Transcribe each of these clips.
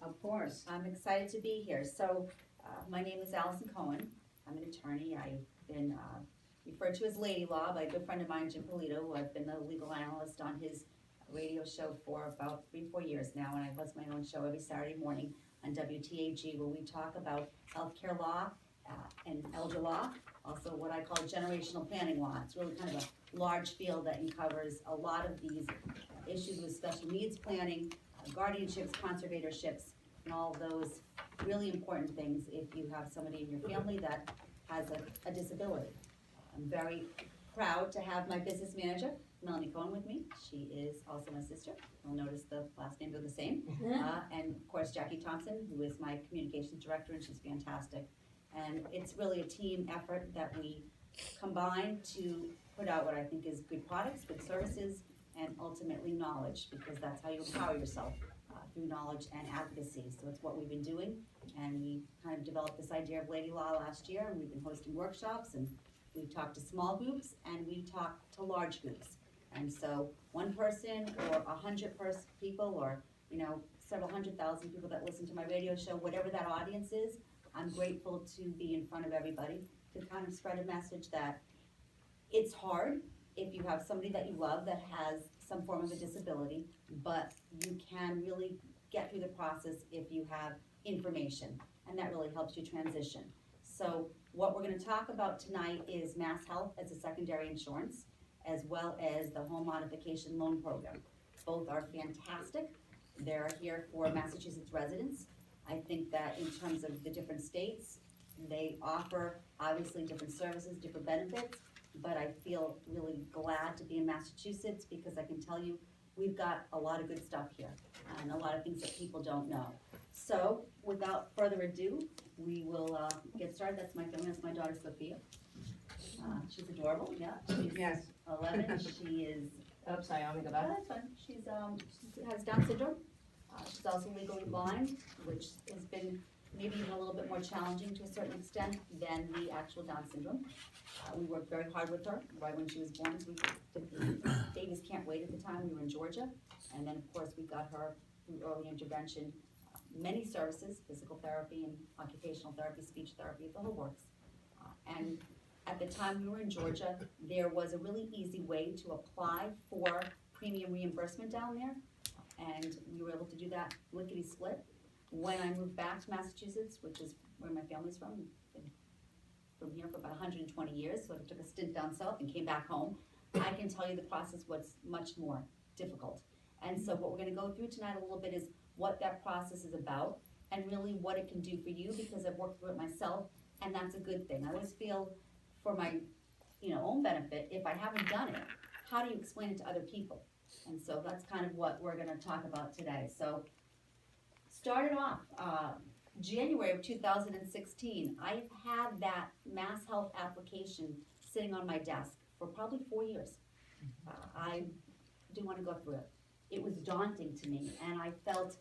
Of course. I'm excited to be here. So, my name is Allison Cohen. I'm an attorney. I've been referred to as Lady Law by a good friend of mine, Jim Polito, who I've been the legal analyst on his radio show for about 3-4 years now, and I host my own show every Saturday morning on WTAG, where we talk about healthcare law and elder law, also what I call generational planning law. It's really kind of a large field that covers a lot of these issues with special needs planning, guardianships, conservatorships, and all of those really important things if you have somebody in your family that has a disability. I'm very proud to have my business manager, Melanie Cohen, with me. She is also my sister. You'll notice the last names are the same. And of course, Jackie Thompson, who is my communications director, and she's fantastic. And it's really a team effort that we combine to put out what I think is good products, good services, and ultimately knowledge, because that's how you empower yourself, through knowledge and advocacy. So it's what we've been doing, and we kind of developed this idea of Lady Law last year, and we've been hosting workshops, and we've talked to small groups, and we talked to large groups. And so one person or 100 people, or several 100,000 people that listen to my radio show, whatever that audience is, I'm grateful to be in front of everybody to kind of spread a message that it's hard if you have somebody that you love that has some form of a disability, but you can really get through the process if you have information, and that really helps you transition. So what we're gonna talk about tonight is Mass Health as a secondary insurance, as well as the home modification loan program. Both are fantastic. They're here for Massachusetts residents. I think that in terms of the different states, they offer obviously different services, different benefits, but I feel really glad to be in Massachusetts because I can tell you we've got a lot of good stuff here and a lot of things that people don't know. So without further ado, we will get started. That's my family. That's my daughter Sophia. She's adorable. Yeah. She's Yes. 11. She is. Oops, I only go Oh, back. that's fine. She has Down syndrome. She's also legally blind, which has been maybe even a little bit more challenging to a certain extent than the actual Down syndrome. We worked very hard with her right when she was born. So we did the Babies Can't Wait at the time. We were in Georgia. And then, of course, we got her through early intervention, many services, physical therapy and occupational therapy, speech therapy, the whole works. And at the time we were in Georgia, there was a really easy way to apply for premium reimbursement down there. And we were able to do that lickety split. When I moved back to Massachusetts, which is where my family's from, been from here for about 120 years, so I took a stint down south and came back home. I can tell you the process was much more difficult. And so what we're gonna go through tonight a little bit is what that process is about and really what it can do for you, because I've worked through it myself, and that's a good thing. I always feel for my own benefit, if I haven't done it, how do you explain it to other people? And so that's kind of what we're gonna talk about today. So started off, January of 2016, I've had that Mass Health application sitting on my desk for probably 4 years. I do wanna go through it. It was daunting to me, and I felt,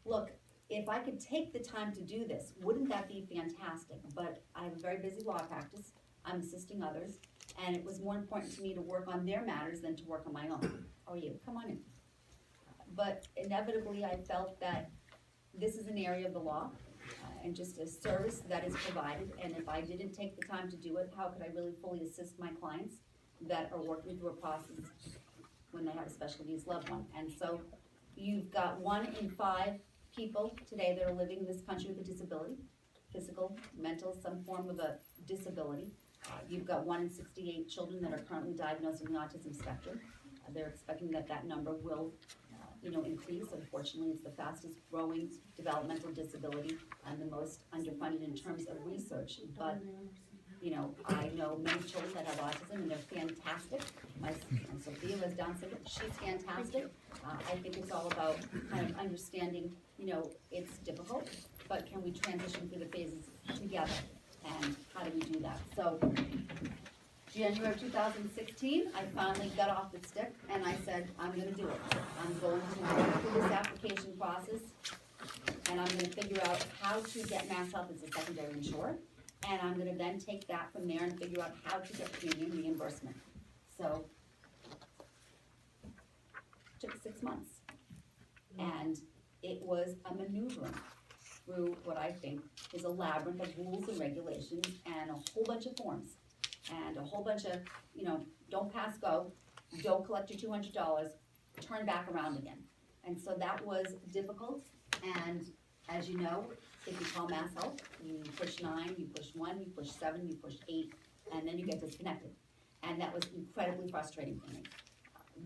look, if I could take the time to do this, wouldn't that be fantastic? But I have a very busy law practice, I'm assisting others, and it was more important to me to work on their matters than to work on my own. How are you? Come on in. But inevitably, I felt that this is an area of the law, and just a service that is provided, and if I didn't take the time to do it, how could I really fully assist my clients that are working through a process when they have a special needs loved one? And so you've got 1 in 5 people today that are living in this country with a disability, physical, mental, some form of a disability. You've got 1 in 68 children that are currently diagnosed in the autism spectrum. They're expecting that number will increase. Unfortunately, it's the fastest growing developmental disability and the most underfunded in terms of research. But, I know many children that have autism and they're fantastic. My Sophia has Down syndrome, she's fantastic. I think it's all about kind of understanding, it's difficult, but can we transition through the phases together? And how do we do that? So, January of 2016, I finally got off the stick and I said, I'm gonna do it. I'm going to go through this application process and I'm gonna figure out how to get Mass Health as a secondary insurer. And I'm gonna then take that from there and figure out how to get premium reimbursement. So, took 6 months. And It was a maneuvering through what I think is a labyrinth of rules and regulations and a whole bunch of forms. And a whole bunch of, don't pass go, don't collect your $200, turn back around again. And so that was difficult, and as you know, if you call Mass Health, you push 9, you push 1, you push 7, you push 8, and then you get disconnected. And that was incredibly frustrating for me.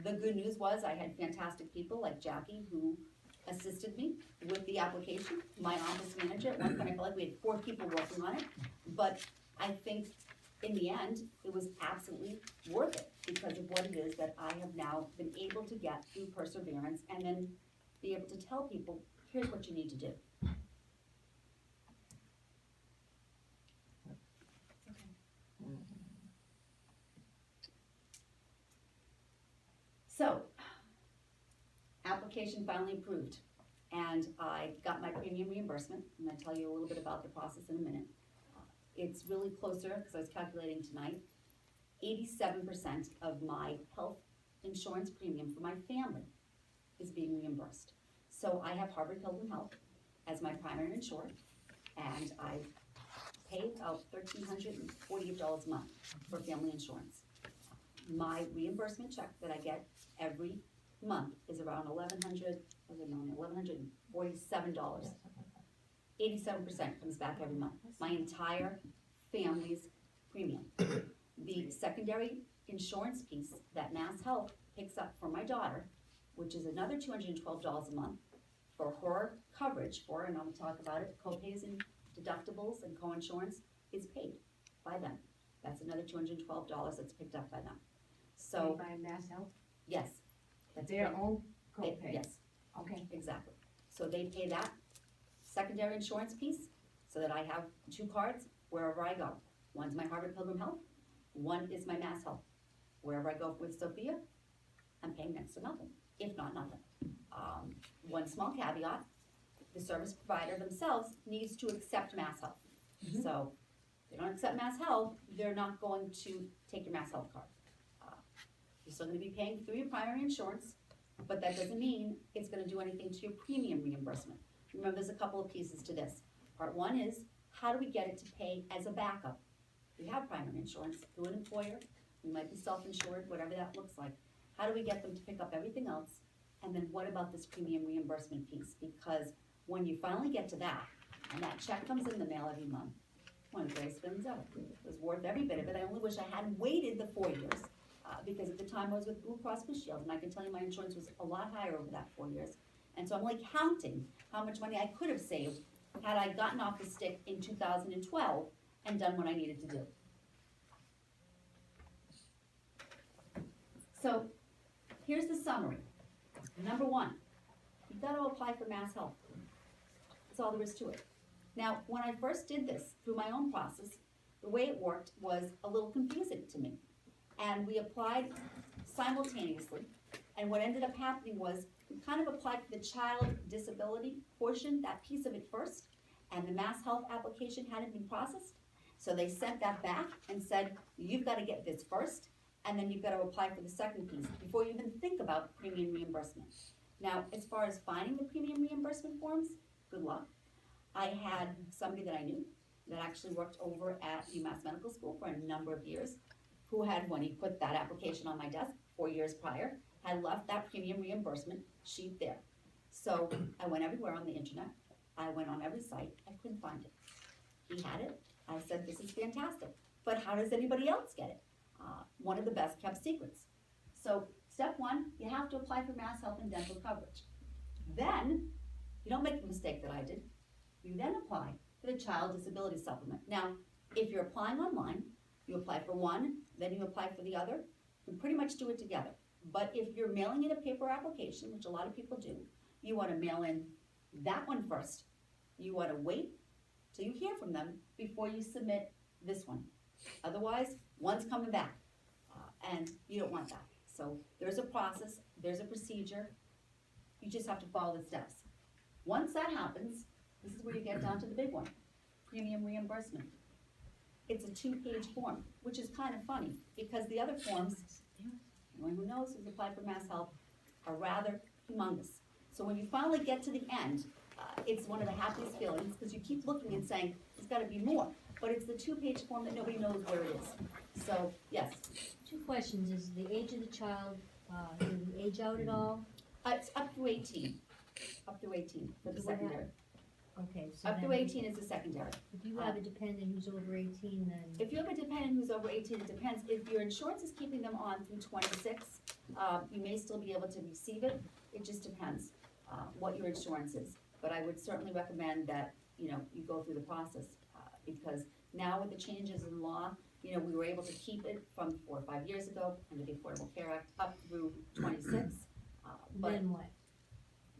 The good news was I had fantastic people like Jackie who assisted me with the application. My office manager, at one point I felt like we had 4 people working on it, but I think in the end, it was absolutely worth it because of what it is that I have now been able to get through perseverance and then be able to tell people, here's what you need to do. So, application finally approved, and I got my premium reimbursement. I'm gonna tell you a little bit about the process in a minute. It's really closer, because I was calculating tonight, 87% of my health insurance premium for my family is being reimbursed. So I have Harvard Pilgrim Health as my primary insurer, and I pay about $1,348 a month for family insurance. My reimbursement check that I get every month is around $1,147. 87% comes back every month, my entire family's premium. The secondary insurance piece that Mass Health picks up for my daughter, which is another $212 a month for her coverage for, and I'll talk about it, co-pays and deductibles and co-insurance is paid by them. That's another $212 that's picked up by them. So, By Mass Health? yes. That's Their paid. own copay? Yes. Okay. Exactly. So they pay that secondary insurance piece, so that I have 2 cards wherever I go. One's my Harvard Pilgrim Health, one is my Mass Health. Wherever I go with Sophia, I'm paying next to nothing, if not nothing. One small caveat, the service provider themselves needs to accept Mass Health. Mhm. So, if they don't accept Mass Health, they're not going to take your Mass Health card. You're still gonna be paying through your primary insurance, but that doesn't mean it's gonna do anything to your premium reimbursement. Remember, there's a couple of pieces to this. Part 1 is, how do we get it to pay as a backup? We have primary insurance through an employer, we might be self-insured, whatever that looks like. How do we get them to pick up everything else? And then what about this premium reimbursement piece? Because when you finally get to that, and that check comes in the mail every month, one of the greatest feelings ever. It was worth every bit of it. I only wish I hadn't waited the 4 years, because at the time I was with Blue Cross Blue Shield, and I can tell you my insurance was a lot higher over that 4 years. And so I'm like counting how much money I could have saved had I gotten off the stick in 2012 and done what I needed to do. So, here's the summary. Number 1, you've got to apply for Mass Health. That's all there is to it. Now, when I first did this through my own process, the way it worked was a little confusing to me. And we applied simultaneously, and what ended up happening was we kind of applied for the child disability portion, that piece of it first, and the Mass Health application hadn't been processed. So they sent that back and said, you've got to get this first, and then you've got to apply for the second piece before you even think about premium reimbursement. Now, as far as finding the premium reimbursement forms, good luck. I had somebody that I knew that actually worked over at UMass Medical School for a number of years, who had, when he put that application on my desk 4 years prior, had left that premium reimbursement sheet there. So I went everywhere on the internet, I went on every site, I couldn't find it. He had it, I said, this is fantastic, but how does anybody else get it? One of the best kept secrets. So step 1, you have to apply for Mass Health and dental coverage. Then, you don't make the mistake that I did, you then apply for the Child Disability Supplement. Now, if you're applying online, you apply for one, then you apply for the other, you can pretty much do it together. But if you're mailing in a paper application, which a lot of people do, you wanna mail in that one first. You wanna wait till you hear from them before you submit this one. Otherwise, one's coming back, and you don't want that. So there's a process, there's a procedure, you just have to follow the steps. Once that happens, this is where you get down to the big one, premium reimbursement. It's a 2-page form, which is kind of funny, because the other forms, anyone who knows who's applied for Mass Health, are rather humongous. So when you finally get to the end, it's one of the happiest feelings, because you keep looking and saying, there's gotta be more. But it's the 2-page form that nobody knows where it is. So, yes, 2 questions, is the age of the child, do we age out at all? it's up through 18, up through 18 for the Do I have- secondary. Okay, so Up then, through 18 is the secondary. if you have a dependent who's over 18, then, If you have a dependent who's over 18, it depends. If your insurance is keeping them on through 26, you may still be able to receive it. It just depends what your insurance is. But I would certainly recommend that, you go through the process, because now with the changes in law, we were able to keep it from 4 or 5 years ago under the Affordable Care Act up through 26. But then what?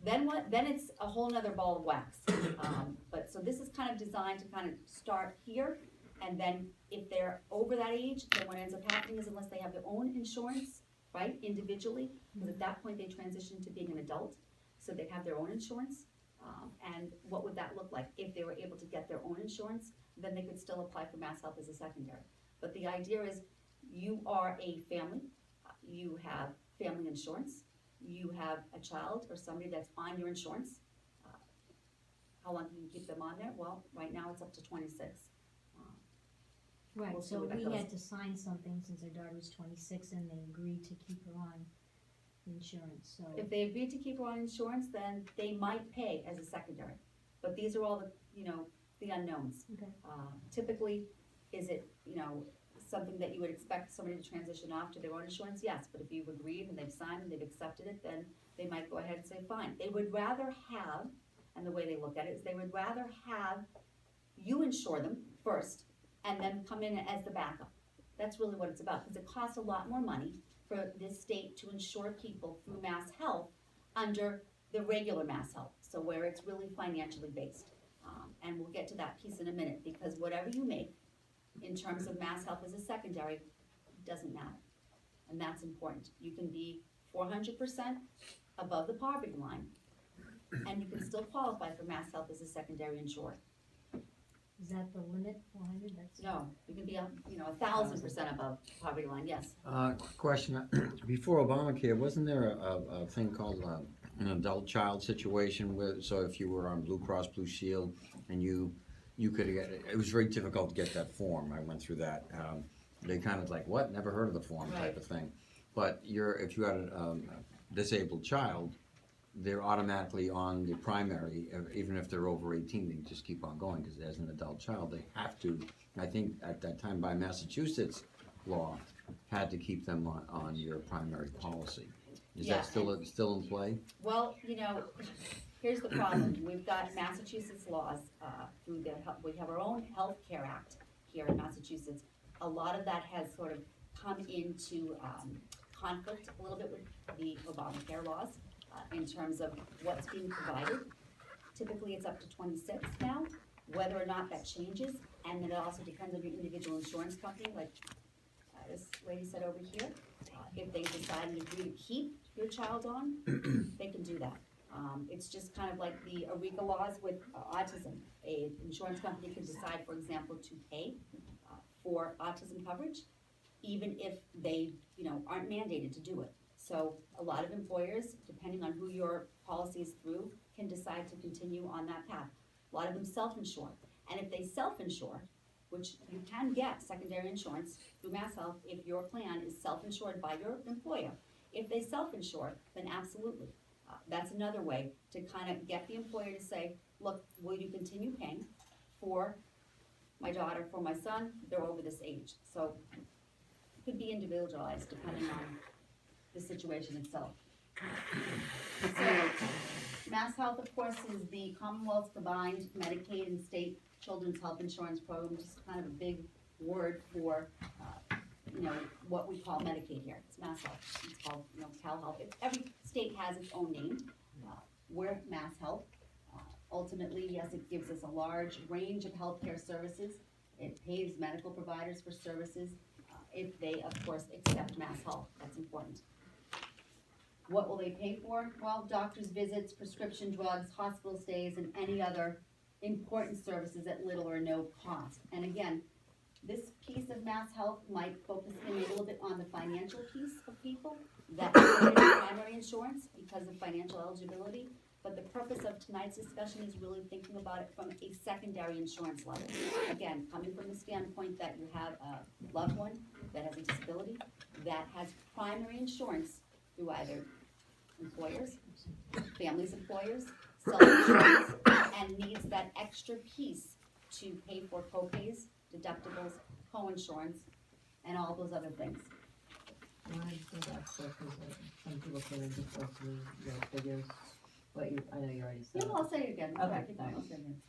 then what? Then it's a whole nother ball of wax. But so this is kind of designed to kind of start here, and then if they're over that age, then what ends up happening is, unless they have their own insurance, right, individually, because at that point they transition to being an adult, so they have their own insurance. And what would that look like? If they were able to get their own insurance, then they could still apply for Mass Health as a secondary. But the idea is, you are a family, you have family insurance, you have a child or somebody that's on your insurance. How long can you keep them on there? Well, right now it's up to 26. Right, We'll see so where that we goes. had to sign something since our daughter was 26 and they agreed to keep her on insurance, so. If they agreed to keep her on insurance, then they might pay as a secondary. But these are all the, the unknowns. Okay. Typically, is it, something that you would expect somebody to transition off to their own insurance? Yes, but if you've agreed and they've signed and they've accepted it, then they might go ahead and say, fine. They would rather have, and the way they look at it is, they would rather have you insure them first and then come in as the backup. That's really what it's about, because it costs a lot more money for this state to insure people through Mass Health under the regular Mass Health, so where it's really financially based. And we'll get to that piece in a minute, because whatever you make in terms of Mass Health as a secondary doesn't matter. And that's important. You can be 400% above the poverty line, and you can still qualify for Mass Health as a secondary insured. Is that the limit, 400? That's. No, you can be, 1,000% above poverty line, yes. Question, before Obamacare, wasn't there a thing called an adult child situation where, so if you were on Blue Cross Blue Shield and you could get, it was very difficult to get that form, I went through that. They kind of like, what, never heard of the form type Right. of thing. But if you had a disabled child, they're automatically on the primary, even if they're over 18, they just keep on going, because as an adult child, they have to, I think at that time by Massachusetts law, had to keep them on your primary policy. Is Yeah, that still in play? Well, here's the problem. We've got Massachusetts laws through we have our own Health Care Act here in Massachusetts. A lot of that has sort of come into conflict a little bit with the Obamacare laws in terms of what's being provided. Typically, it's up to 26 now. Whether or not that changes, and then it also depends on your individual insurance company, like this lady said over here. If they decide and agree to keep your child on, they can do that. It's just kind of like the ERICA laws with autism. An insurance company can decide, for example, to pay for autism coverage, even if they, aren't mandated to do it. So a lot of employers, depending on who your policy is through, can decide to continue on that path. A lot of them self-insure. And if they self-insure, which you can get secondary insurance through Mass Health if your plan is self-insured by your employer. If they self-insure, then absolutely. That's another way to kind of get the employer to say, look, will you continue paying for my daughter, for my son? They're over this age. So it could be individualized depending on the situation itself. So Mass Health, of course, is the Commonwealth's combined Medicaid and state children's health insurance program, just kind of a big word for, what we call Medicaid here. It's Mass Health. It's called, Cal Health. Every state has its own name. We're Mass Health. Ultimately, yes, it gives us a large range of healthcare services. It pays medical providers for services if they, of course, accept Mass Health. That's important. What will they pay for? Well, doctor's visits, prescription drugs, hospital stays, and any other important services at little or no cost. And again, this piece of Mass Health might focus in a little bit on the financial piece of people that have primary insurance because of financial eligibility. but the purpose of tonight's discussion is really thinking about it from a secondary insurance level. Again, coming from the standpoint that you have a loved one that has a disability, that has primary insurance through either employers, families' employers, self-insurance, and needs that extra piece to pay for co-pays, deductibles, co-insurance, and all those other things. Why did that stuff, because some people can just go through your figures, but you, I know you already said Yeah, it. well, I'll say it again. Okay, Right, keep going, I'll say it again.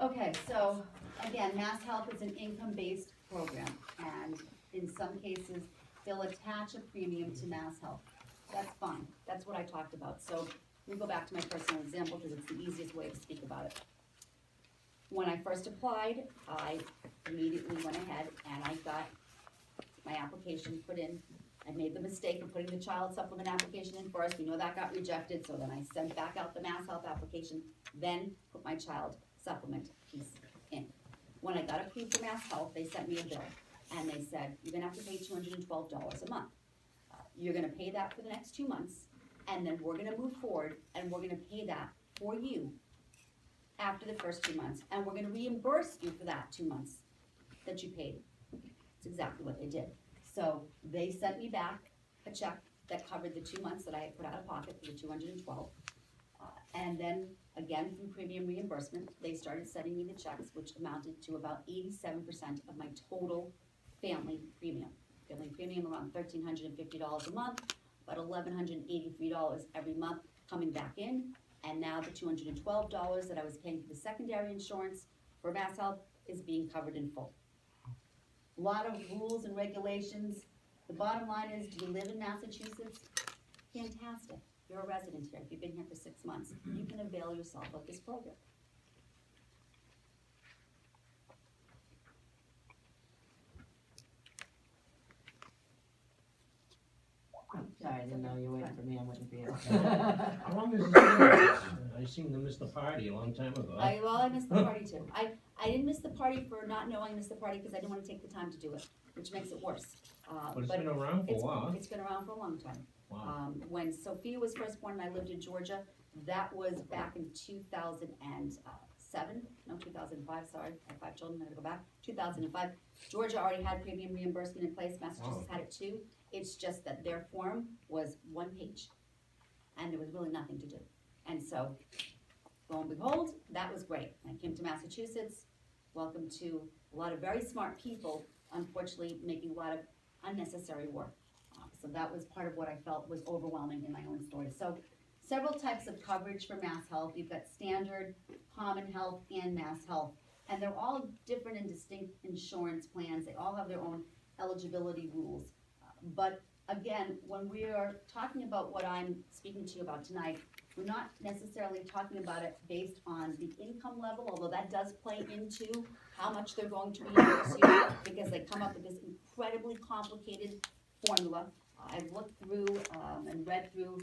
Okay, so again, Mass Health is an income-based program, and in some cases, they'll attach a premium to Mass Health. That's fine, that's what I talked about. So we go back to my personal example because it's the easiest way to speak about it. When I first applied, I immediately went ahead and I got my application put in. I made the mistake of putting the child supplement application in first. We know that got rejected, so then I sent back out the Mass Health application, then put my child supplement piece in. When I got approved for Mass Health, they sent me a bill, and they said, you're gonna have to pay $212 a month. You're gonna pay that for the next 2 months, and then we're gonna move forward, and we're gonna pay that for you after the first 2 months, and we're gonna reimburse you for that 2 months that you paid. It's exactly what they did. So they sent me back a check that covered the 2 months that I had put out of pocket for the 212. And then, again, through premium reimbursement, they started sending me the checks, which amounted to about 87% of my total family premium. Family premium around $1,350 a month, about $1,183 every month coming back in. And now the $212 that I was paying for the secondary insurance for Mass Health is being covered in full. A lot of rules and regulations. The bottom line is, do you live in Massachusetts? Fantastic. You're a resident here. If you've been here for 6 months, you can avail yourself of this program. Sorry, I didn't know you were waiting for me, I'm waiting for you. How long has this been? I seem to miss the party a long time ago. I missed the party too. I didn't miss the party for not knowing I missed the party because I didn't want to take the time to do it, which makes it worse. But it's been around for a while. It's been around for a long time. Wow. When Sophia was first born and I lived in Georgia, that was back in 2007, no, 2005, sorry, I have 5 children, I gotta go back, 2005. Georgia already had premium reimbursement in place, Massachusetts had it too. It's just that their form was 1 page, and there was really nothing to do. And so, lo and behold, that was great. I came to Massachusetts, welcome to a lot of very smart people, unfortunately making a lot of unnecessary work. So that was part of what I felt was overwhelming in my own story. So several types of coverage for Mass Health. You've got standard, common health, and Mass Health. And they're all different and distinct insurance plans. They all have their own eligibility rules. But again, when we are talking about what I'm speaking to you about tonight, we're not necessarily talking about it based on the income level, although that does play into how much they're going to reimburse you, because they come up with this incredibly complicated formula. I've looked through and read through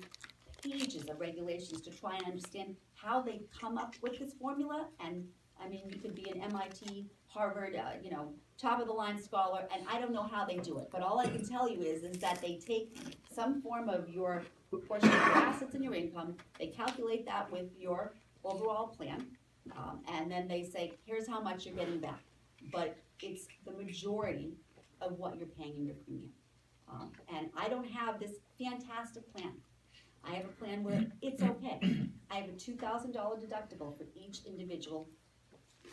pages of regulations to try and understand how they come up with this formula. And I mean, you could be an MIT, Harvard, top of the line scholar, and I don't know how they do it. But all I can tell you is that they take some form of your portion of your assets and your income, they calculate that with your overall plan, and then they say, here's how much you're getting back. But it's the majority of what you're paying in your premium. And I don't have this fantastic plan. I have a plan where it's okay. I have a $2,000 deductible for each individual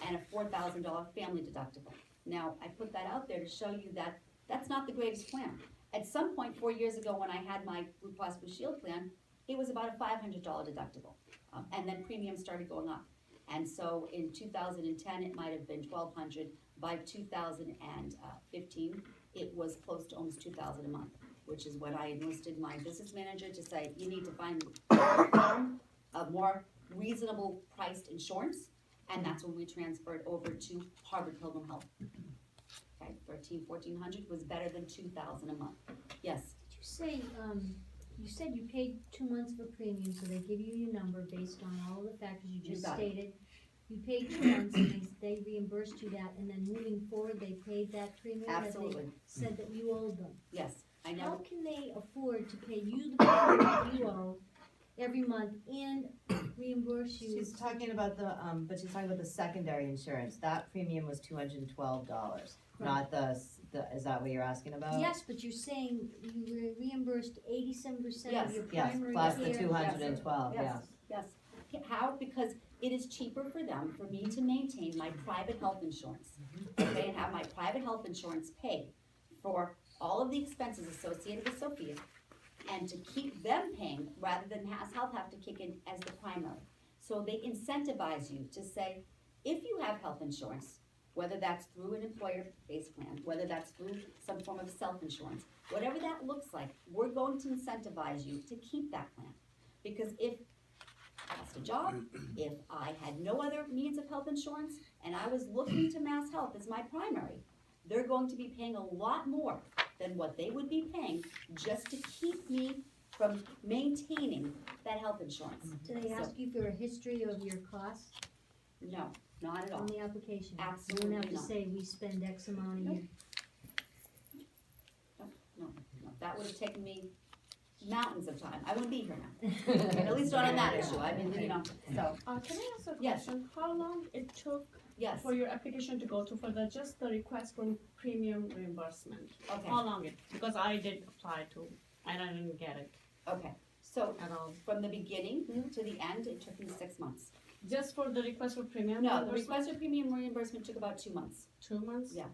and a $4,000 family deductible. Now, I put that out there to show you that that's not the greatest plan. At some point 4 years ago when I had my Blue Cross Blue Shield plan, it was about a $500 deductible. And then premiums started going up. And so in 2010, it might have been $1,200. By 2015, it was close to almost $2,000 a month, which is what I enlisted my business manager to say, you need to find a more reasonable priced insurance. And that's when we transferred over to Harvard Pilgrim Health. Okay, $1,400 was better than $2,000 a month. Yes. Did you say, you said you paid 2 months for premium, so they give you your number based on all of the factors you You just got it. stated. you paid 2 months and they reimbursed you that, and then moving forward, they paid that premium that they Absolutely, said that you owed them. yes, I How know, can they afford to pay you the premium that you owe every month and reimburse you? She's talking about but she's talking about the secondary insurance, that premium was $212, not is that what you're asking about? Yes, but you're saying you were reimbursed 87% Yes, of your Yes, primary plus the care. 212, yeah. yes. How? Because it is cheaper for them, for me to maintain my private health insurance, okay, and have my private health insurance pay for all of the expenses associated with Sophia, and to keep them paying, rather than MassHealth have to kick in as the primary. So they incentivize you to say, if you have health insurance, whether that's through an employer-based plan, whether that's through some form of self-insurance, whatever that looks like, we're going to incentivize you to keep that plan. Because if I lost a job, if I had no other means of health insurance, and I was looking to MassHealth as my primary, they're going to be paying a lot more than what they would be paying just to keep me from maintaining that health insurance. Do they ask you for a history of your costs No, not at all. on the application? You Absolutely don't have to not. say, we spend X amount a Nope. year. No, that would have taken me mountains of time. I wouldn't be here now. At least not on that issue. I mean, so, Can I ask a Yes. question? How long it took yes, for your application to go through for just the request for premium reimbursement? okay, How long it, because I did apply to, and I didn't get it okay. So, at all. from the beginning to the end, it took me 6 months. Just for the request for premium No, the reimbursement? request for premium reimbursement took about 2 months. 2 months? Yeah.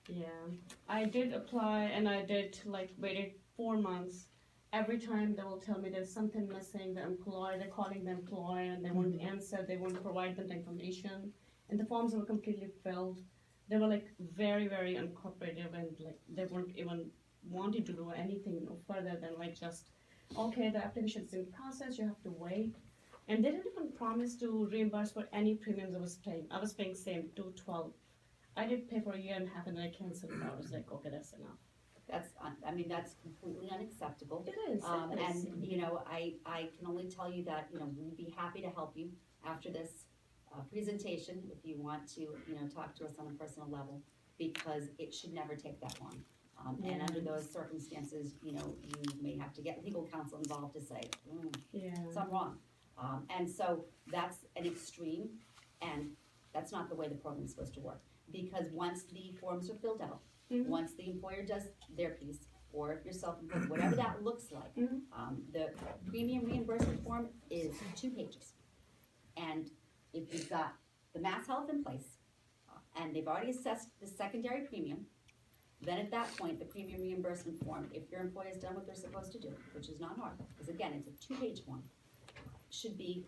Yeah, I did apply and I did waited 4 months. Every time they will tell me there's something missing, they're calling the employer and they won't answer, they won't provide them the information. And the forms were completely filled. They were very, very uncooperative and they weren't even wanting to do anything further than just, okay, the application is in process, you have to wait. And they didn't even promise to reimburse for any premiums I was paying. I was paying same $212. I did pay for a year and a half and then I canceled it. I was like, okay, that's enough. That's, that's completely unacceptable. It is. And, I can only tell you that, we'd be happy to help you after this presentation, if you want to, talk to us on a personal level, because it should never take that long. And under those circumstances, you may have to get legal counsel involved to say, Yeah. something wrong. And so that's an extreme, and that's not the way the program is supposed to work. Because once the forms are filled out, Mhm. once the employer does their piece, or if you're self-employed, whatever that looks like, Mhm. the premium reimbursement form is 2 pages. And if you've got the MassHealth in place, and they've already assessed the secondary premium, then at that point, the premium reimbursement form, if your employer has done what they're supposed to do, which is not hard, because again, it's a 2-page form, should be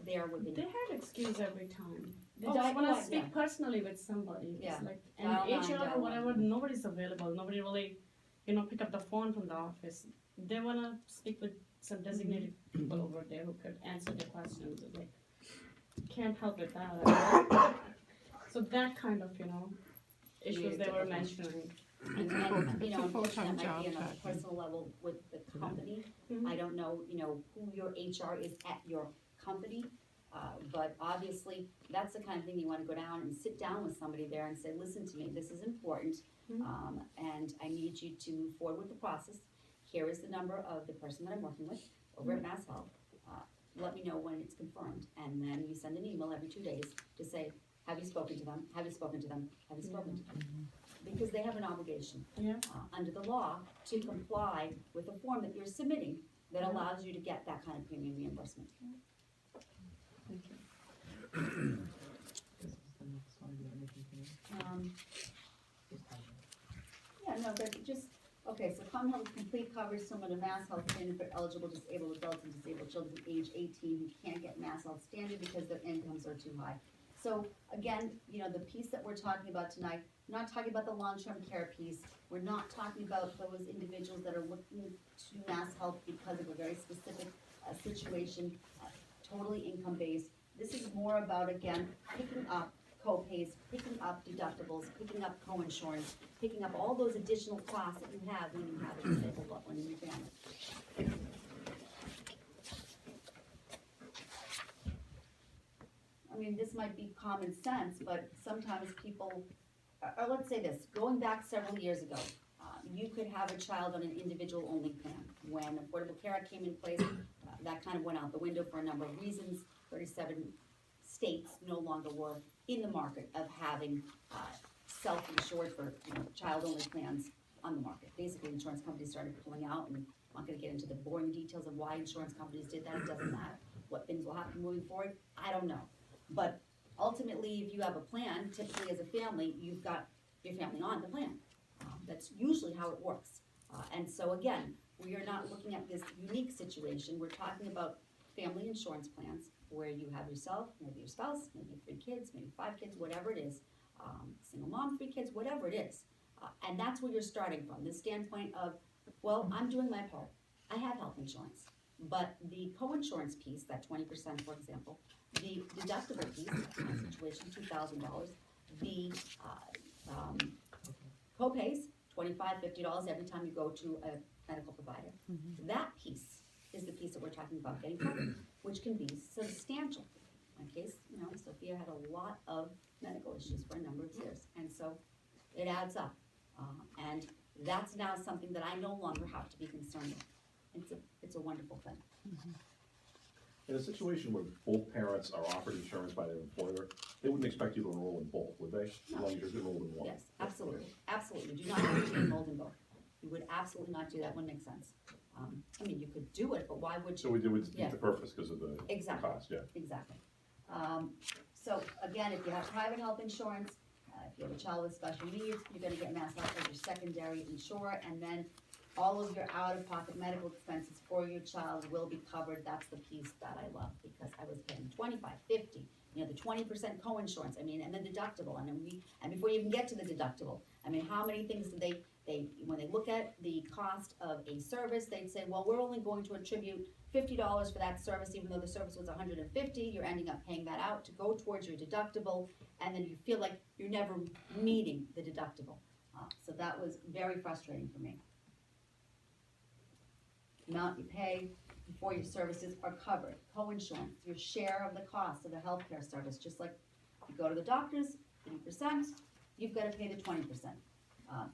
there within. They had excuse every time. They Oh, just wanna yeah. speak personally with somebody. Yeah. It's and Dial 9, HR dial or whatever, 1. nobody's available. Nobody really, pick up the phone from the office. They wanna speak with some designated people over there who could answer their questions. Can't help with that. So that kind of, issues they were mentioning. And, It's a full-time unfortunately, that might job, be on a Jackie. personal level with the company. Mhm. I don't know, who your HR is at your company, but obviously, that's the kind of thing you wanna go down and sit down with somebody there and say, listen to me, this is important, Mhm. and I need you to move forward with the process. Here is the number of the person that I'm working with over at MassHealth. Let me know when it's confirmed, and then you send an email every 2 days to say, have you spoken to them? Have you spoken to them? Have you spoken to them? Because they have an obligation, Yeah. under the law, to comply with the form that you're submitting that allows you to get that kind of premium reimbursement. This is the next one, you have anything to Yeah, no, but just, okay, so Common Health Complete coverage similar to MassHealth Standard for eligible disabled adults and disabled children age 18 who can't get MassHealth Standard because their incomes are too high. So again, the piece that we're talking about tonight, we're not talking about the long-term care piece. We're not talking about those individuals that are looking to MassHealth because of a very specific situation, totally income-based. This is more about, again, picking up co-pays, picking up deductibles, picking up co-insurance, picking up all those additional costs that you have when you have a disabled loved one in your family. I mean, might be common sense, but sometimes people, or let's say this, going back several years ago, you could have a child on an individual-only plan. When Affordable Care Act came in place, that kind of went out the window for a number of reasons. 37 states no longer were in the market of having self-insured for, child-only plans on the market. Basically, insurance companies started pulling out, and I'm not gonna get into the boring details of why insurance companies did that, it doesn't matter. What things will happen moving forward, I don't know. But ultimately, if you have a plan, typically as a family, you've got your family on the plan. That's usually how it works. And so again, we are not looking at this unique situation, we're talking about family insurance plans where you have yourself, maybe your spouse, maybe 3 kids, maybe 5 kids, whatever it is, single mom, 3 kids, whatever it is. And that's where you're starting from, the standpoint of, well, I'm doing my part, I have health insurance. But the co-insurance piece, that 20%, for example, the deductible piece, in my situation, $2,000, the co-pays, $25, $50 every time you go to a medical provider. That piece is the piece that we're talking about getting covered, which can be substantial. In my case, Sophia had a lot of medical issues for a number of years, and so it adds up. And that's now something that I no longer have to be concerned with. It's a wonderful thing. In a situation where both parents are offered insurance by their employer, they wouldn't expect you to enroll in both, would they? As long as you're enrolled in one. Yes, absolutely, absolutely. Do not have to be enrolled in both. You would absolutely not do that, wouldn't make sense. You could do it, but why would So you? we do it to Yeah. defeat the purpose because of the Exactly. cost, yeah. Exactly. So again, if you have private health insurance, if you have a child with special needs, you're gonna get Mass Health as your secondary insurer, and then all of your out-of-pocket medical expenses for your child will be covered. That's the piece that I love, because I was paying 25, 50, the 20% co-insurance, and then deductible, and before you even get to the deductible, how many things do they, when they look at the cost of a service, they'd say, well, we're only going to attribute $50 for that service, even though the service was $150, you're ending up paying that out to go towards your deductible, and then you feel like you're never meeting the deductible. So that was very frustrating for me. Amount you pay before your services are covered, co-insurance, your share of the cost of the healthcare service, just like you go to the doctors, 80%, you've gotta pay the 20%.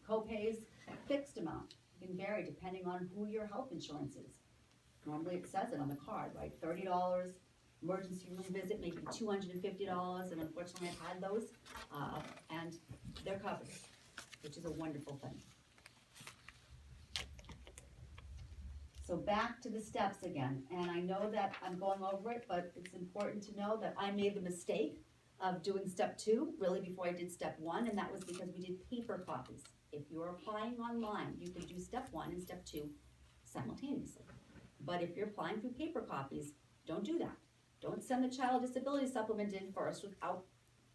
Co-pays, fixed amount, it can vary depending on who your health insurance is. Normally it says it on the card, right, $30, emergency room visit, maybe $250, and unfortunately I've had those, and they're covered, which is a wonderful thing. So back to the steps again, and I know that I'm going over it, but it's important to know that I made the mistake of doing step 2, really before I did step 1, and that was because we did paper copies. If you're applying online, you can do step 1 and step 2 simultaneously. But if you're applying through paper copies, don't do that. Don't send the child disability supplement in first without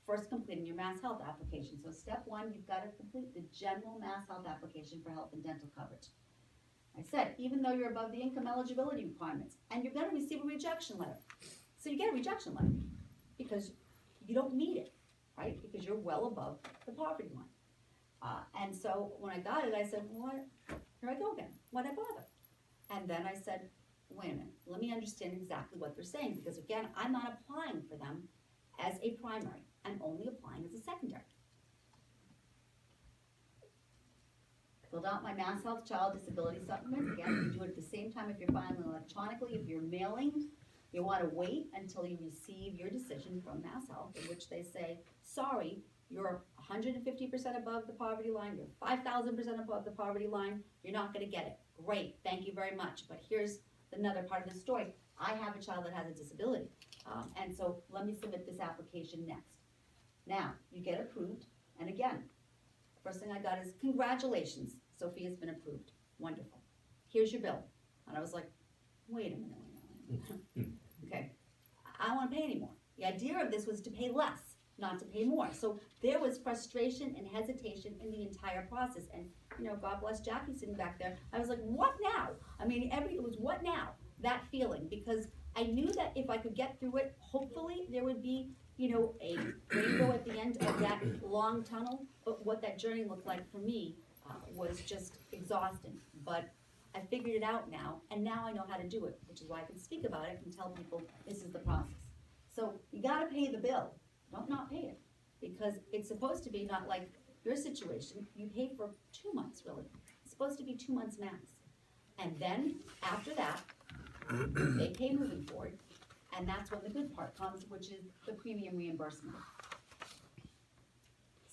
first completing your Mass Health application. So step 1, you've gotta complete the general Mass Health application for health and dental coverage. I said, even though you're above the income eligibility requirements, and you're gonna receive a rejection letter. So you get a rejection letter, because you don't need it, right? Because you're well above the poverty line. And so when I got it, I said, what, here I go again, why'd I bother? And then I said, wait a minute, let me understand exactly what they're saying, because again, I'm not applying for them as a primary, I'm only applying as a secondary. Filled out my Mass Health Child Disability Supplement. Again, you can do it at the same time if you're filing electronically. If you're mailing, you wanna wait until you receive your decision from Mass Health, in which they say, sorry, you're 150% above the poverty line, you're 5,000% above the poverty line, you're not gonna get it. Great, thank you very much, but here's another part of the story. I have a child that has a disability, and so let me submit this application next. Now, you get approved, and again, first thing I got is, congratulations, Sophia's been approved. Wonderful. Here's your bill. And I was like, wait a minute. Okay, I don't wanna pay anymore. The idea of this was to pay less, not to pay more. So there was frustration and hesitation in the entire process. And, God bless Jackie sitting back there. I was like, what now? It was what now? That feeling, because I knew that if I could get through it, hopefully there would be a rainbow at the end of that long tunnel, but what that journey looked like for me was just exhausting. But I figured it out now, and now I know how to do it, which is why I can speak about it and tell people this is the process. So you gotta pay the bill, don't not pay it. Because it's supposed to be not like your situation, you pay for 2 months really. It's supposed to be 2 months max. And then, after that, they pay moving forward, and that's when the good part comes, which is the premium reimbursement.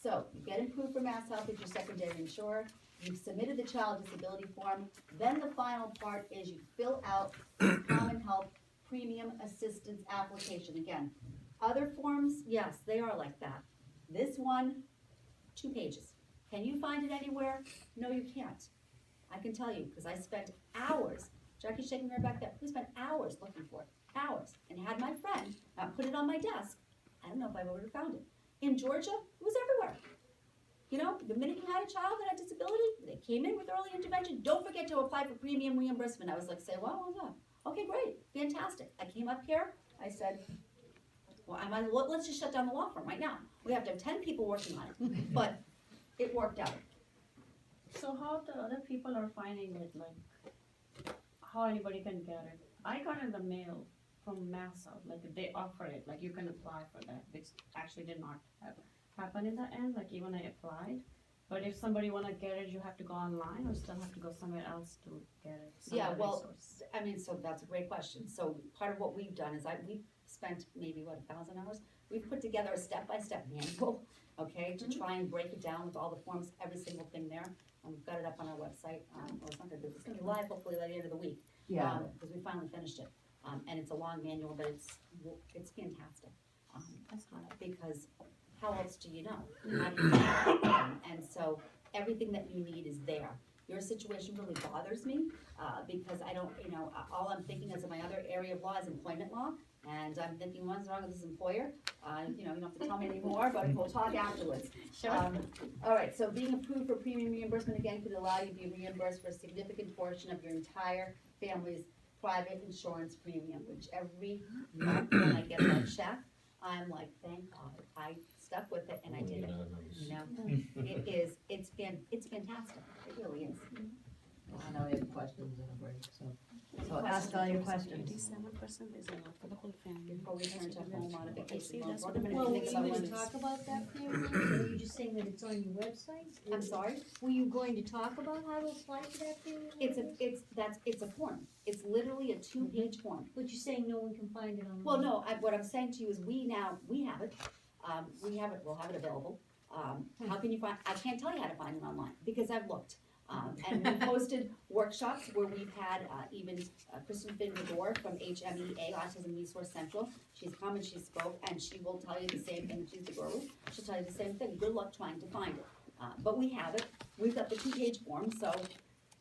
So, you get approved for Mass Health as your secondary insurer, you've submitted the child disability form, then the final part is you fill out the Common Health Premium Assistance application. Again, other forms, yes, they are like that. This one, 2 pages. Can you find it anywhere? No, you can't. I can tell you, because I spent hours, Jackie's shaking her back there, we spent hours looking for it, hours, and had my friend put it on my desk. I don't know if I've ever found it. In Georgia, it was everywhere. You know, the minute you had a child that had disability, they came in with early intervention, don't forget to apply for premium reimbursement. I was like, say, well, what's that? Okay, great, fantastic. I came up here, I said, well, let's just shut down the law firm right now. We have to have 10 people working on it, but it worked out. So how the other people are finding it, like, how anybody can get it? I got it in the mail from Mass Health, like, they offer it, like, you can apply for that, which actually did not happen in the end, like, even I applied. But if somebody wanna get it, you have to go online, or still have to go somewhere else to get it? some Yeah, other well, resource? I mean, so that's a great question. So part of what we've done is we've spent maybe, 1,000 hours? We've put together a step-by-step manual, okay, to try and break it down with all the forms, every single thing there. And we've got it up on our website, well, it's not gonna be, it's gonna be live hopefully by the end of the week. Because we finally finished it. And it's a long manual, but it's fantastic. That's good. Because how else do you know? How do you know? And so everything that you need is there. Your situation really bothers me, because I don't, all I'm thinking is in my other area of law is employment law, and I'm thinking, what's wrong with this employer? You don't have to tell me anymore, but we'll talk afterwards. All right, so being approved for premium reimbursement again could allow you to be reimbursed for a significant portion of your entire family's private insurance premium, which every month when I get that check, I'm like, thank God, I stuck with it and I did it. It's fantastic, it really is. I know we have questions in a break, so ask all your questions. 87% is enough for the whole family. Before we turn to home modification. See, that's what We're I'm gonna Well, were think you about going when to it's- talk about that premium, or are you just saying that it's on your website? I'm sorry? Were you going to talk about how to apply for that premium? It's a form, it's literally a 2-page form. But you're saying no one can find it online? Well, no, what I'm saying to you is we have it, we'll have it available. How can you find, I can't tell you how to find it online, because I've looked. And we posted workshops where we've had, even Kristen Finn-Medor from HMEA, Autism Resource Central. She's come and she spoke, and she will tell you the same thing, she's the girl, she'll tell you the same thing, good luck trying to find it. But we have it, we've got the 2-page form, so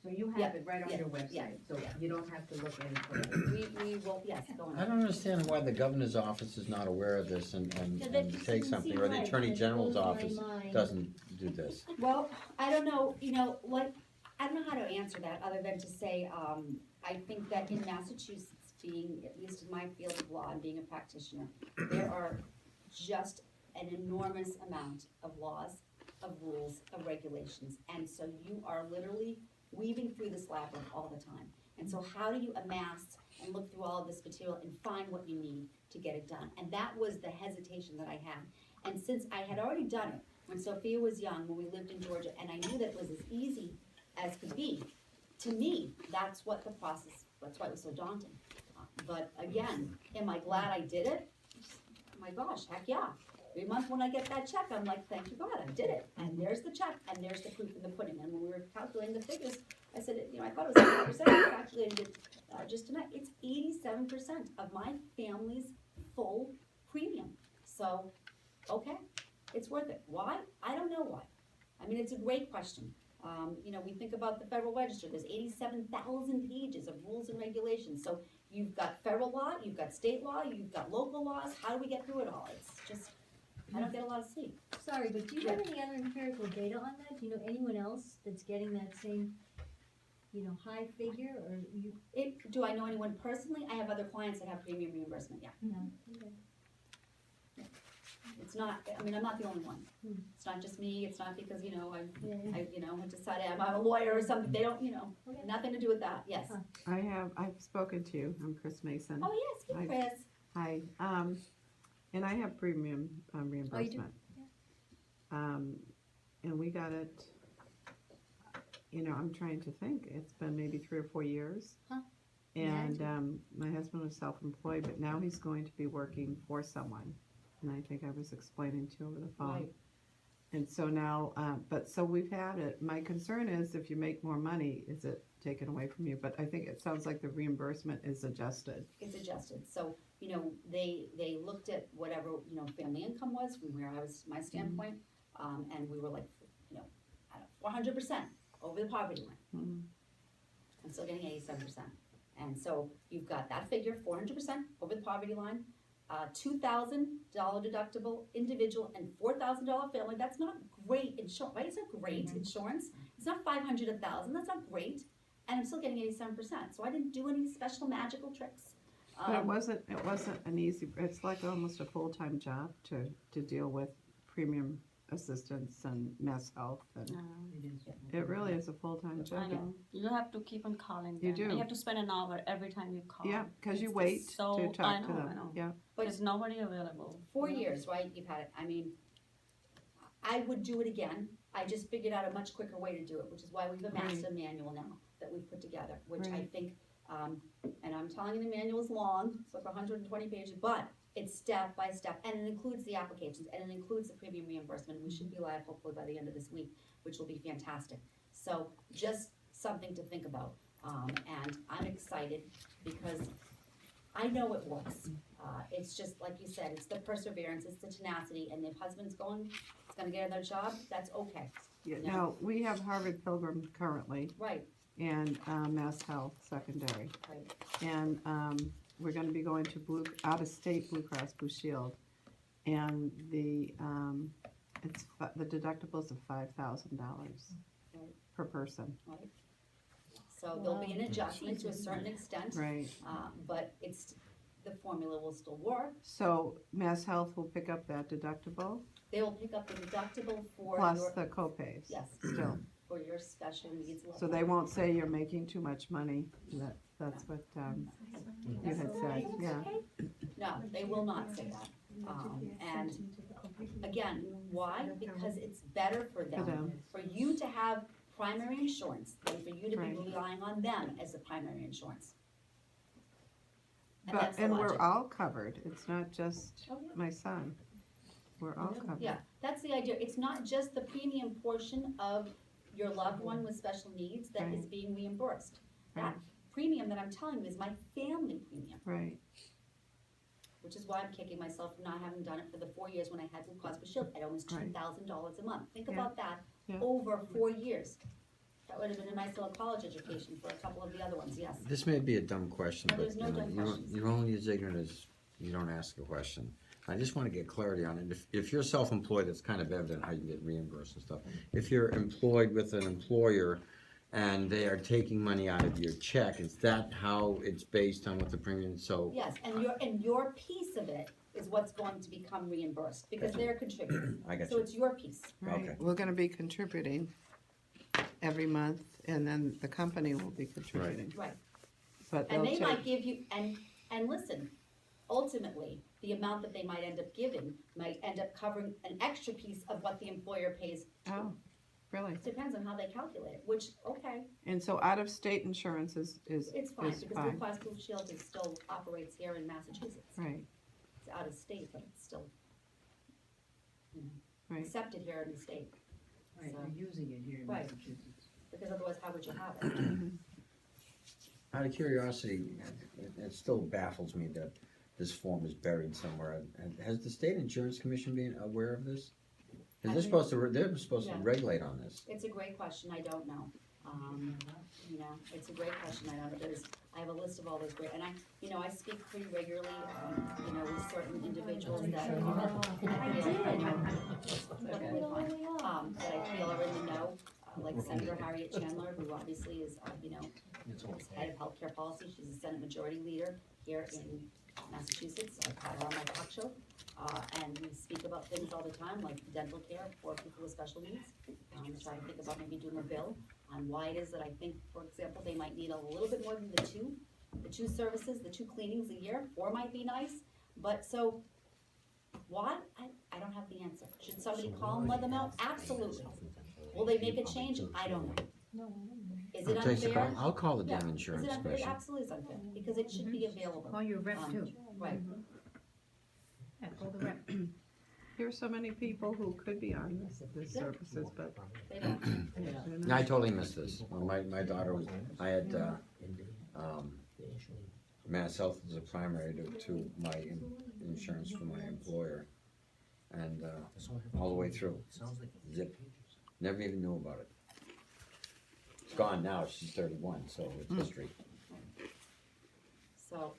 So you Yeah, have it right on yeah, your yeah. website, so you don't have to look any further. we will, yes, go on. I don't understand why the governor's office is not aware of this and Yeah, that just take doesn't something, seem or the right. attorney That general's blows my office mind. doesn't do this. Well, I don't know, I don't know how to answer that, other than to say, I think that in Massachusetts, being, at least in my field of law and being a practitioner, there are just an enormous amount of laws, of rules, of regulations, and so you are literally weaving through this labyrinth all the time. And so how do you amass and look through all of this material and find what you need to get it done? And that was the hesitation that I had. And since I had already done it, when Sophia was young, when we lived in Georgia, and I knew that it was as easy as could be, to me, that's what the process, that's why it was so daunting. But again, am I glad I did it? Oh my gosh, heck yeah. Every month when I get that check, I'm like, thank you God, I did it. And there's the check, and there's the proof in the pudding. And when we were calculating the figures, I said, I thought it was 80%, I calculated it just tonight. It's 87% of my family's full premium. So, okay, it's worth it. Why? I don't know why. I mean, it's a great question. We think about the Federal Register, there's 87,000 pages of rules and regulations. So you've got federal law, you've got state law, you've got local laws. How do we get through it all? It's just, I don't get a lot of sleep. Sorry, but do you have any other empirical data on that? Do you know anyone else that's getting that same, high figure, or you? Do I know anyone personally? I have other clients that have premium reimbursement, yeah. No. Okay. It's not, I'm not the only one. Hmm. It's not just me, it's not because, Yeah. I decided I'm a lawyer or something, they don't, Okay. nothing to do with that, yes. I've spoken to, I'm Chris Mason. Oh, yes, hey, Hi. Chris. Hi, And I have premium reimbursement. And we got it, I'm trying to think, it's been maybe 3 or 4 years. Huh. And, my husband was self-employed, but now he's going to be working for someone. And I think I was explaining to you over the phone. Right. And so now, so we've had it. My concern is if you make more money, is it taken away from you? But I think it sounds like the reimbursement is adjusted. It's adjusted, so, they looked at whatever, family income was from where I was, my standpoint, and we were like, 400% over the poverty line. Mhm. I'm still getting 87%, and so you've got that figure, 400% over the poverty line, $2,000 deductible individual and $4,000 family, that's not great insurance, right? It's not great insurance, it's not 500, 1,000, that's not great, and I'm still getting 87%, so I didn't do any special magical tricks. But it wasn't an easy, it's like almost a full-time job to deal with premium assistance and mass health, and it really is a full-time I job. know, you have to keep on calling them. You do. You have to spend an hour every time you call. Yeah, because you It's wait so- to I talk to know, I them, know. yeah. But- There's nobody available. 4 years, right, you've had it, I mean, I would do it again, I just figured out a much quicker way to do it, which is why we've amassed a manual now that we've put together, which I Right. think, and I'm telling you, the manual is long, it's like 120 pages, but it's step by step, and it includes the applications, and it includes the premium reimbursement, we should be live hopefully by the end of this week, which will be fantastic. So, just something to think about, and I'm excited because I know it works. It's just, like you said, it's the perseverance, it's the tenacity, and if husband's gonna get another job, that's okay, Yeah, Yeah. now, we have Harvard Pilgrim currently, right, and, Mass Health Secondary. right. And, we're gonna be going to out-of-state Blue Cross Blue Shield. And the deductibles of $5,000 Right. per person, So there'll be an adjustment to a certain extent, right? but the formula will still work. So Mass Health will pick up that deductible They will pick up the deductible for plus your, the co-pays. yes, Still, for your special needs level. so they won't say you're making too much money, that's what, you had said, yeah. No, they will not say that. And again, why? Because it's better for For them, them, for you to have primary insurance than for you to be Right. relying on them as the primary insurance. And but, that's the and we're logic. all covered, it's not just Oh, yeah. my son, we're all covered. Yeah, that's the idea, it's not just the premium portion of your loved one with special needs that is Right. being reimbursed. That Right. premium that I'm telling you is my family premium, Right, which is why I'm kicking myself for not having done it for the 4 years when I had Blue Cross Blue Shield at almost Right. $2,000 a month. Think Yeah. about that, Yeah. over 4 years. That would have been a nice little college education for a couple of the other ones, yes. This may be a dumb question, No, but there's no dumb questions. you're only as ignorant as you don't ask a question. I just wanna get clarity on it. If you're self-employed, it's kind of evident how you get reimbursed and stuff. If you're employed with an employer and they are taking money out of your check, is that how it's based on what the premium, so? Yes, and your piece of it is what's going to become reimbursed, because they're contributing. I got So you. it's your piece. Okay. right, we're gonna be contributing every month, and then the company will be contributing. Right. But And they'll they might take, give you, and listen, ultimately, the amount that they might end up giving might end up covering an extra piece of what the employer pays. oh, really? It depends on how they calculate it, which, okay, And so out-of-state insurance is it's fine, Is because Blue fine. Cross Blue Shield is still operates here in Massachusetts. right, It's out of state, but it's still right. accepted here in the state, Right, we're using it here in Right. Massachusetts. because otherwise how would you have it? Out of curiosity, it still baffles me that this form is buried somewhere. And has the state insurance commission been aware of this? Is this supposed to, they're supposed to Yeah. regulate on this? It's a great question, I don't know. It's a great question, I know, I have a list of all those great, and I speak pretty regularly, with certain individuals that I feel, perfectly fine, that I feel are in the know, like Senator Harriet Chandler, who obviously is, is head of healthcare policy, she's a Senate Majority Leader here in Massachusetts, I've had her on my talk show. And we speak about things all the time, like dental care for people with special needs. Try to think about maybe doing a bill on why it is that I think, for example, they might need a little bit more than the two services, the 2 cleanings a year. 4 might be nice, but so Why? I don't have the answer. Should somebody call and let them know? Absolutely. Will they make a change? I don't know. No, I don't know. Is it I'll take the unfair? call. I'll call the Yeah. damn Is insurance it unfair? It special. absolutely is unfair, because it should be available. Call your rep too. Right, Yeah, call the rep. Here's so many people who could be on this services, but they don't. they're No, not. I totally missed this. When my daughter was, I had, Mass Health as a primary to my insurance for my employer. And, all the way through, zip, never even knew about it. It's gone now, she's 31, so it's history. So,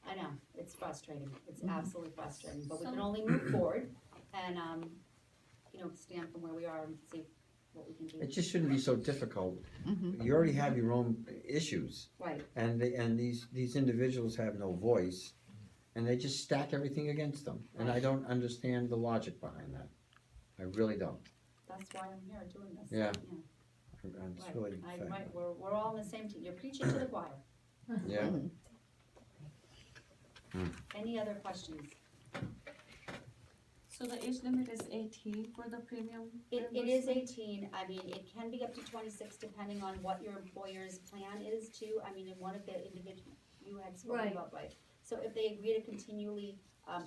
I know, it's frustrating, it's absolutely frustrating, but we can only move forward and, stand from where we are and see what we can do. It just shouldn't be so difficult. You already have your own issues, Right, and these individuals have no voice, and they just stack everything against them. And I don't understand the logic behind that. I really don't. that's why I'm here doing this. Yeah. It's Right, really right, we're all on the same team, you're preaching to the choir. yeah. Any other questions? So the age limit is 18 for the premium? It is reimbursement? 18, I mean, it can be up to 26 depending on what your employer's plan is too. I mean, in one of the individual, you had spoken Right. about, right? So if they agree to continually,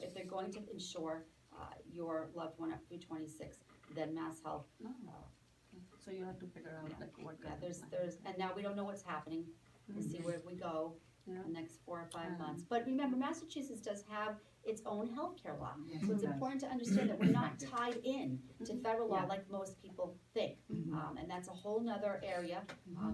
if they're going to insure, your loved one up through 26, then Mass Health, No. So you have to figure out like what yeah, kind there's, of plan. and now we don't know what's happening. We'll see where we go Yeah. the next 4 or 5 Um, months. But remember, Massachusetts does have its own healthcare law. So it's it does. important to understand that we're not tied in to federal law Yeah. like most people think. And that's a whole nother area.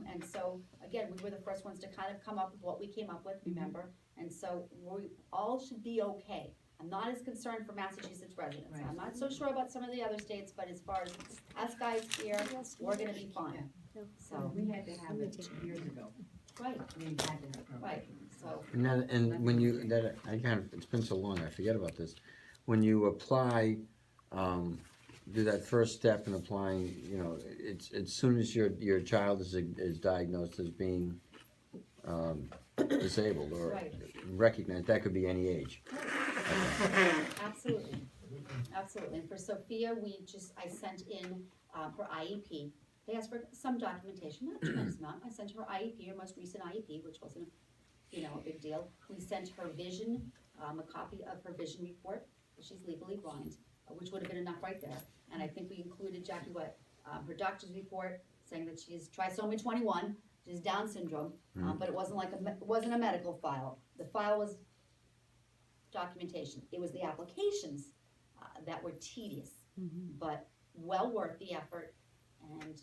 And so, again, we were the first ones to kind of come up with what we came up with, remember? And so we all should be okay. I'm not as concerned for Massachusetts residents. Right. I'm not so sure about some of the other states, but as far as us guys here, we're gonna be fine. So, We had to have it years ago. right, We had to have. right, so, And when you, it's been so long, I forget about this. When you apply, do that first step in applying, it's as soon as your child is diagnosed as being, disabled or Right. recognized, that could be any age. absolutely, absolutely. And for Sophia, I sent in, her IEP. They asked for some documentation, not a tremendous amount. I sent her IEP, her most recent IEP, which wasn't, a big deal. We sent her vision, a copy of her vision report, she's legally blind, which would have been enough right there. And I think we included, Jackie, her doctor's report, saying that she is trisomy 21, she has Down syndrome, but it wasn't it wasn't a medical file. The file was documentation. It was the applications that were tedious, but well worth the effort, and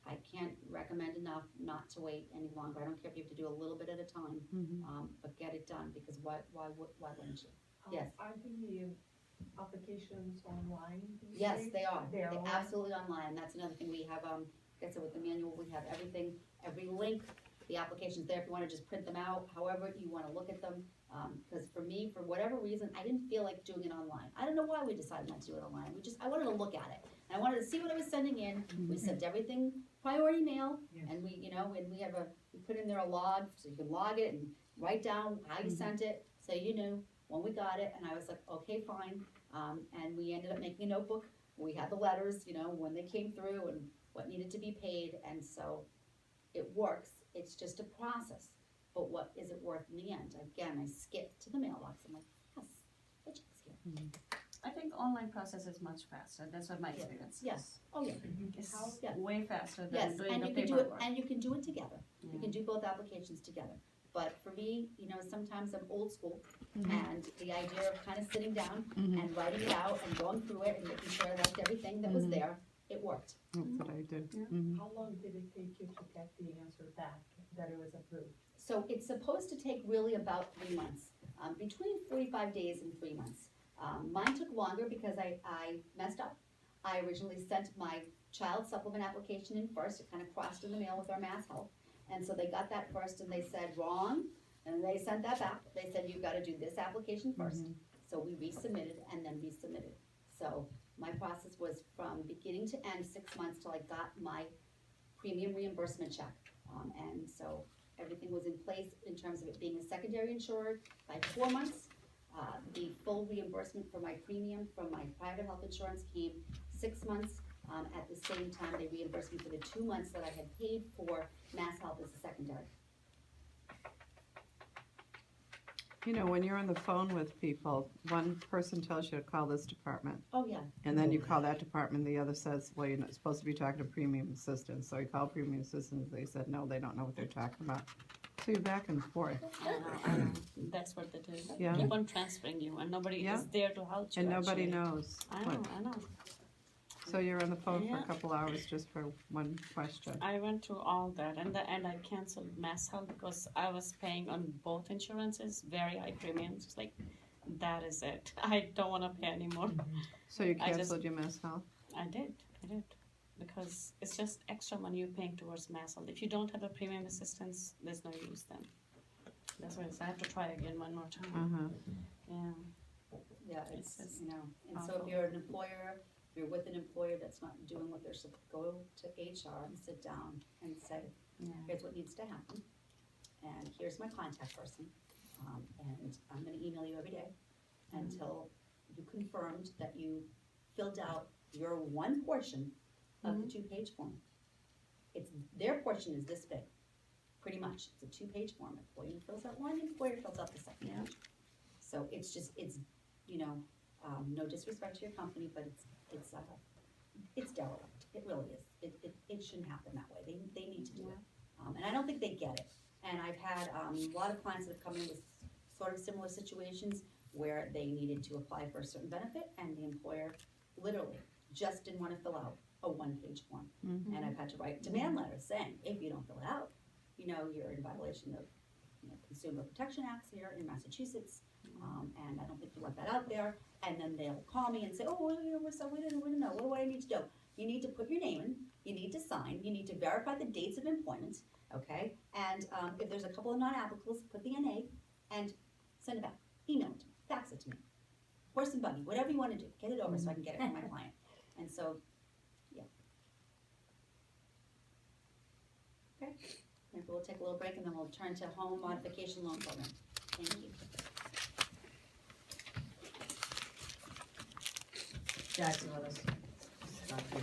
I can't recommend enough not to wait any longer. I don't care if you have to do a little bit at a time, but get it done, because why wouldn't you? Yes. Are the applications online? these Yes, days? they are. They're They're online? absolutely online. That's another thing. We have, like I said, with the manual, we have everything, every link, the application's there if you wanna just print them out, however you wanna look at them. Cause for me, for whatever reason, I didn't feel like doing it online. I don't know why we decided not to do it online. I wanted to look at it. And I wanted to see what I was sending in. We sent everything priority mail, Yes. and we put in there a log, so you can log it and write down how you sent it, so you knew when we got it, and I was like, okay, fine. And we ended up making a notebook, we had the letters, when they came through and what needed to be paid, and so it works, it's just a process. But what is it worth in the end? Again, I skipped to the mailbox, I'm like, yes, the check's here. I think online process is much faster, that's what my Yeah. experience is. Yes. Oh, yeah. It's Yeah. way faster than Yes, doing and the you can do it, paperwork. and you can do it together. You Yeah. can do both applications together. But for me, sometimes I'm old school, and the idea of kind of sitting down and writing it out and going through it and making sure I liked everything that was there, it worked. That's what I do. How long did it take you to get the answer back that it was approved? So it's supposed to take really about 3 months, between 45 days and 3 months. Mine took longer because I messed up. I originally sent my child supplement application in first, it kind of crossed in the mail with our Mass Health. And so they got that first and they said, wrong, and they sent that back. They said, you gotta do this application first. So we resubmitted and then resubmitted. So my process was from beginning to end, 6 months till I got my premium reimbursement check. And so everything was in place in terms of it being a secondary insured by 4 months. The full reimbursement for my premium from my private health insurance came 6 months. At the same time, they reimbursed me for the 2 months that I had paid for Mass Health as a secondary. You know, when you're on the phone with people, one person tells you to call this department, Oh, yeah. and then you call that department, the other says, well, you're not supposed to be talking to premium assistance, so you call premium assistance, they said, no, they don't know what they're talking about. So you're back and forth, I know, that's what they do. Yeah. Keep on transferring you and nobody Yeah. is there to help you. and nobody actually. knows I what. know, I know. So you're on the phone for a Yeah. couple hours just for one question. I went through all that. In the end, I canceled Mass Health because I was paying on both insurances, very high premiums. It's like, that is it. I don't want to pay anymore. So you I just- canceled your Mass Health? I did. Because it's just extra money you're paying towards Mass Health. If you don't have a premium assistance, there's no use then. That's why I have to try again one more time. Uh-huh. Yeah. Yeah, It's it's, you know, and so awful. if you're an employer, if you're with an employer that's not doing what they're supposed, go to HR and sit down and say, Yeah. here's what needs to happen. And here's my contact person, and I'm gonna email you every day until you confirmed that you filled out your one portion of the 2-page form. It's, their portion is this big, pretty much, it's a 2-page form, employee fills out one, employer fills out the second Yeah. page. So it's just, it's, you know, no disrespect to your company, but it's derelict, it really is, it shouldn't happen that way, they need to do it. And I don't think they get it, and I've had, a lot of clients that have come in with sort of similar situations where they needed to apply for a certain benefit, and the employer literally just didn't wanna fill out a 1-page form. Mhm. And I've had to write demand letters saying, if you don't fill it out, you know, you're in violation of, you know, Consumer Protection Acts here in Massachusetts, and I don't think you want that out there. And then they'll call me and say, oh, well, you know, we didn't know, what do I need to do? You need to put your name in, you need to sign, you need to verify the dates of employment, okay? And, if there's a couple of non-applicables, put the NA and send it back, email it to me, fax it to me. Horse and buggy, whatever you wanna do, get it over so I can get it from my client. And so, yeah. Okay, maybe we'll take a little break and then we'll turn to home modification loan program. Thank you. Jackson with us. Talk to you.